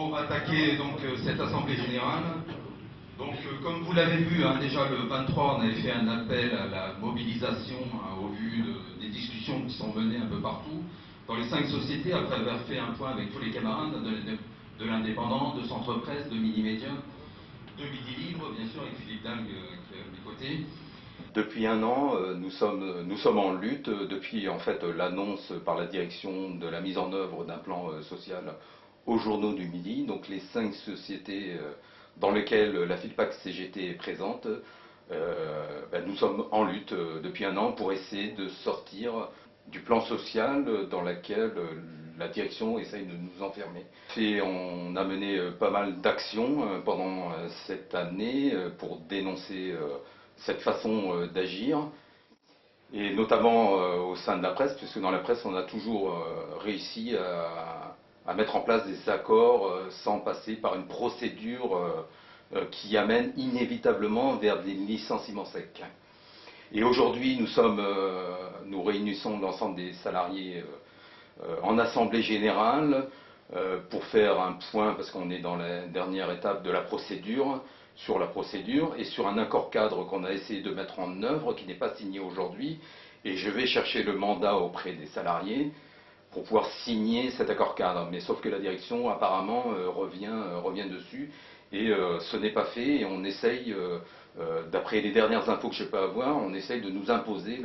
On va attaquer donc cette assemblée générale. Donc comme vous l'avez vu, déjà le 23, on avait fait un appel à la mobilisation au vu des discussions qui sont menées un peu partout dans les 5 sociétés, après avoir fait un point avec tous les camarades de l'Indépendant, de Centre Presse, de Midi Média, de Midi Libre, bien sûr, avec Philippe Dingue qui est à mes côtés. Depuis un an, nous sommes en lutte depuis en fait l'annonce par la direction de la mise en œuvre d'un plan social aux journaux du Midi. Donc les 5 sociétés dans lesquelles la FILPAC CGT est présente, nous sommes en lutte depuis un an pour essayer de sortir du plan social dans lequel la direction essaye de nous enfermer. Et on a mené pas mal d'actions pendant cette année pour dénoncer cette façon d'agir, et notamment au sein de la presse, puisque dans la presse on a toujours réussi à mettre en place des accords sans passer par une procédure qui amène inévitablement vers des licenciements secs. Et aujourd'hui nous réunissons l'ensemble des salariés en assemblée générale pour faire un point, parce qu'on est dans la dernière étape de la procédure, sur la procédure et sur un accord cadre qu'on a essayé de mettre en œuvre, qui n'est pas signé aujourd'hui, et je vais chercher le mandat auprès des salariés pour pouvoir signer cet accord cadre. Mais sauf que la direction apparemment revient dessus, et ce n'est pas fait, et on essaye, d'après les dernières infos que je peux avoir, on essaye de nous imposer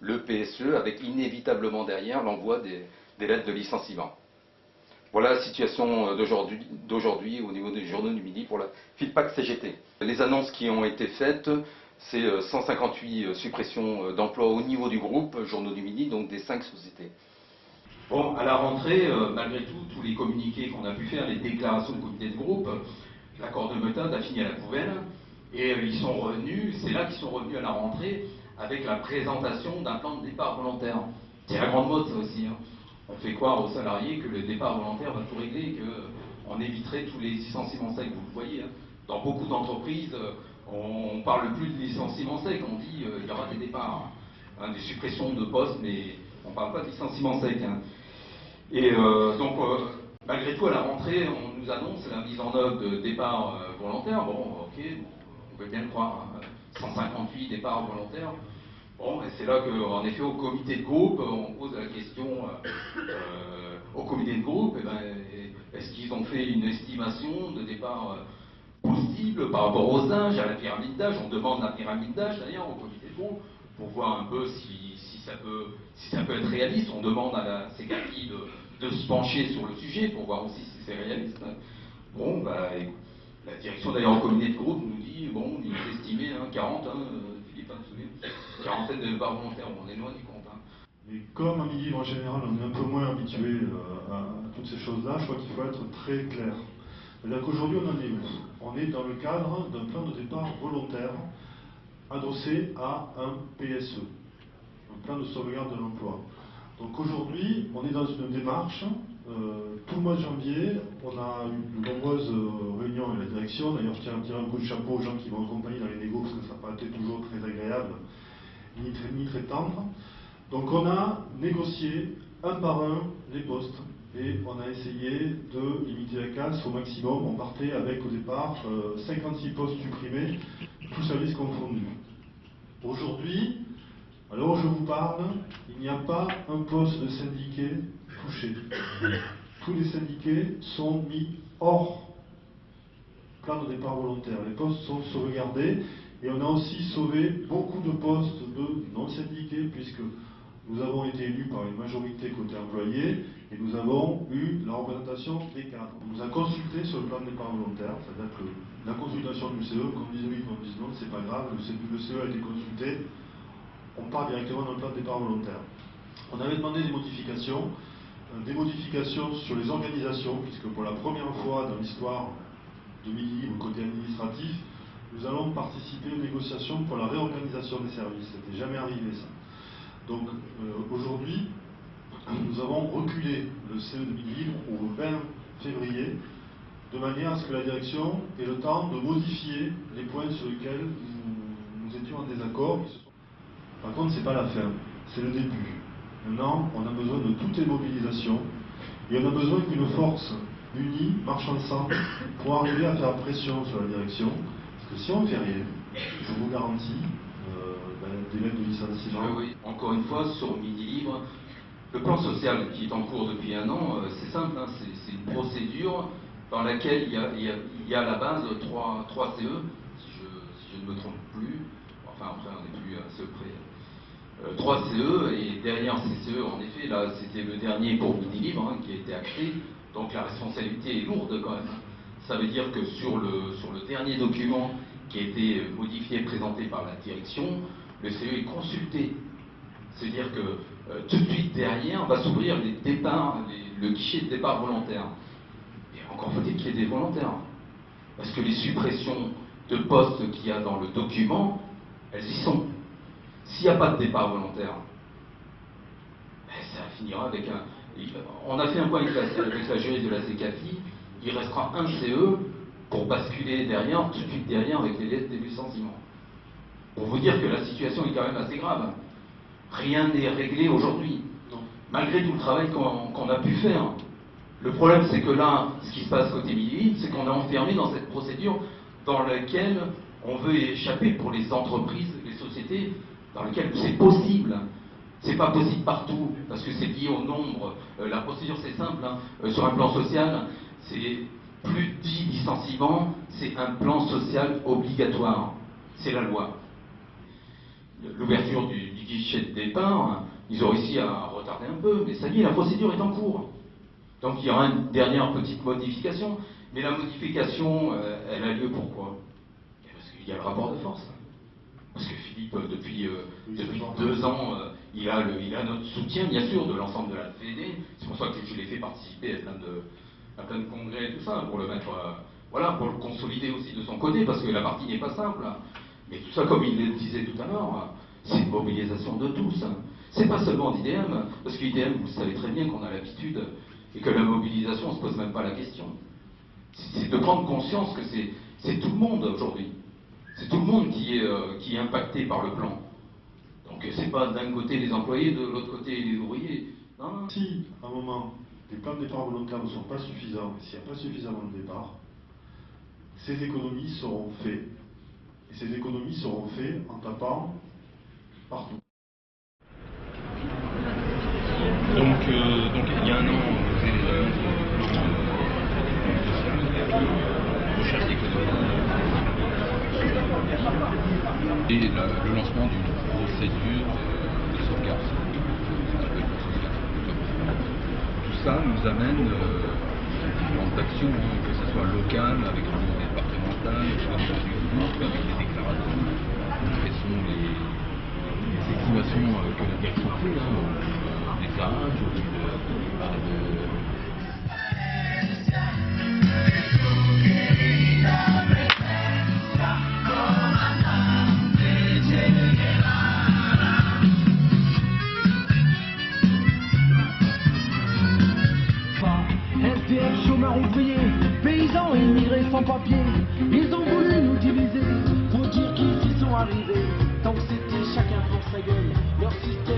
le PSE, avec inévitablement derrière l'envoi des lettres de licenciement. Voilà la situation d'aujourd'hui au niveau des journaux du Midi pour la FILPAC CGT. Les annonces qui ont été faites, c'est 158 suppressions d'emplois au niveau du groupe Journaux du Midi, donc des 5 sociétés. Bon, à la rentrée, malgré tout, tous les communiqués qu'on a pu faire, les déclarations de comité de groupe, l'accord de Meutun a fini à la poubelle, et ils sont revenus, c'est là qu'ils sont revenus à la rentrée avec la présentation d'un plan de départ volontaire. C'est la grande mode, ça aussi. On fait croire aux salariés que le départ volontaire va tout régler, qu'on éviterait tous les licenciements secs. Vous le voyez, dans beaucoup d'entreprises, on ne parle plus de licenciements secs, on dit il y aura des départs, des suppressions de postes, mais on ne parle pas de licenciements secs. Et donc, malgré tout, à la rentrée, on nous annonce la mise en œuvre de départs volontaires. Bon, ok, on peut bien le croire, 158 départs volontaires. Bon, et c'est là qu'en effet, au comité de groupe, on pose la question au comité de groupe, est-ce qu'ils ont fait une estimation de départ possible par rapport aux âges, à la pyramide d'âge? On demande la pyramide d'âge d'ailleurs au comité de groupe pour voir un peu si ça peut être réaliste. On demande à la CECAFI de se pencher sur le sujet pour voir aussi si c'est réaliste. Bon, la direction d'ailleurs au comité de groupe nous dit, bon, il est estimé 40, Philippe, vous souvenez, quarantaine de départs volontaires, on est loin du compte. Mais comme à Midi Libre en général, on est un peu moins habitué à toutes ces choses-là, je crois qu'il faut être très clair. C'est-à-dire qu'aujourd'hui, on en est où? On est dans le cadre d'un plan de départ volontaire adossé à un PSE, un plan de sauvegarde de l'emploi. Donc aujourd'hui, on est dans une démarche. Tout le mois de janvier, on a eu de nombreuses réunions avec la direction. D'ailleurs, je tiens à tirer un coup de chapeau aux gens qui m'ont accompagné dans les négos, parce que ça n'a pas été toujours très agréable, ni très tendre. Donc on a négocié un par un les postes, et on a essayé de limiter la casse au maximum. On partait avec au départ 56 postes supprimés, tous services confondus. Aujourd'hui, à l'heure où je vous parle, il n'y a pas un poste de syndiqué touché. Tous les syndiqués sont mis hors plan de départ volontaire. Les postes sont sauvegardés, et on a aussi sauvé beaucoup de postes de non-syndiqués, puisque nous avons été élus par une majorité côté employé, et nous avons eu la représentation des cadres. On nous a consulté sur le plan de départ volontaire, c'est-à-dire que la consultation du CE, qu'on dise oui, qu'on dise non, c'est pas grave, le CE a été consulté, on part directement dans le plan de départ volontaire. On avait demandé des modifications sur les organisations, puisque pour la première fois dans l'histoire de Midi Libre, côté administratif, nous allons participer aux négociations pour la réorganisation des services. C'était jamais arrivé ça. Donc aujourd'hui, nous avons reculé le CE de Midi Libre au 20 février, de manière à ce que la direction ait le temps de modifier les points sur lesquels nous étions en désaccord. Par contre, ce n'est pas la fin, c'est le début. Maintenant, on a besoin de toutes les mobilisations, et on a besoin qu'une force unis, marchent ensemble pour arriver à faire pression sur la direction. Parce que si on ne fait rien, je vous garantis des lettres de licenciement. Oui, encore une fois, sur Midi Libre, le plan social qui est en cours depuis 1 an, c'est simple, hein, c'est une procédure dans laquelle il y a à la base 3 CE, si je ne me trompe plus, enfin après on n'est plus à CE près. 3 CE, et derrière ces CE, en effet, là c'était le dernier pour Midi Libre qui a été acté, donc la responsabilité est lourde quand même. Ça veut dire que sur le dernier document qui a été modifié et présenté par la direction, le CE est consulté. C'est-à-dire que tout de suite derrière va s'ouvrir les départs, le guichet de départ volontaire. Et encore faut-il qu'il y ait des volontaires. Parce que les suppressions de postes qu'il y a dans le document, elles y sont. S'il n'y a pas de départ volontaire, ça finira avec un... On a fait un point avec la juriste de la CECAFI, il restera un CE pour basculer derrière, tout de suite derrière avec les lettres des licenciements. Pour vous dire que la situation est quand même assez grave. Rien n'est réglé aujourd'hui, malgré tout le travail qu'on a pu faire. Le problème, c'est que là, ce qui se passe côté Midi, c'est qu'on est enfermé dans cette procédure dans laquelle on veut échapper pour les entreprises, les sociétés, dans lesquelles c'est possible. C'est pas possible partout, parce que c'est lié au nombre. La procédure, c'est simple, hein. Sur un plan social, c'est plus de 10 licenciements, c'est un plan social obligatoire. C'est la loi. L'ouverture du guichet de départ, ils ont réussi à retarder un peu, mais ça y est, la procédure est en cours. Donc il y aura une dernière petite modification, mais la modification, elle a lieu pourquoi? Parce qu'il y a le rapport de force. Parce que Philippe, depuis 2 ans, il a notre soutien, bien sûr, de l'ensemble de la Fédé. C'est pour ça que je l'ai fait participer à plein de congrès et tout ça, pour le mettre, voilà, pour le consolider aussi de son côté, parce que la partie n'est pas simple. Mais tout ça, comme il le disait tout à l'heure, c'est une mobilisation de tous. C'est pas seulement d'IDM, parce qu'IDM, vous savez très bien qu'on a l'habitude, et que la mobilisation, on se pose même pas la question. C'est de prendre conscience que c'est tout le monde aujourd'hui. C'est tout le monde qui est impacté par le plan. Donc c'est pas d'un côté les employés, de l'autre côté les ouvriers. Non. Si, à un moment, les plans de départ volontaires ne sont pas suffisants, s'il n'y a pas suffisamment de départ, ces économies seront faites. Et ces économies seront faites en tapant partout. Donc il y a 1 an, vous avez les recherche d'économie et le lancement d'une procédure de sauvegarde. Tout ça nous amène différentes actions, que ce soit local, avec le niveau départemental, soit dans du groupe, avec les déclarations, quelles sont les estimations que la direction fait, des âges, SDF, chômeurs, ouvriers, paysans et immigrés sans papier, ils ont voulu nous diviser pour dire qu'ils y sont arrivés. Tant que c'était chacun pour sa gueule, leur système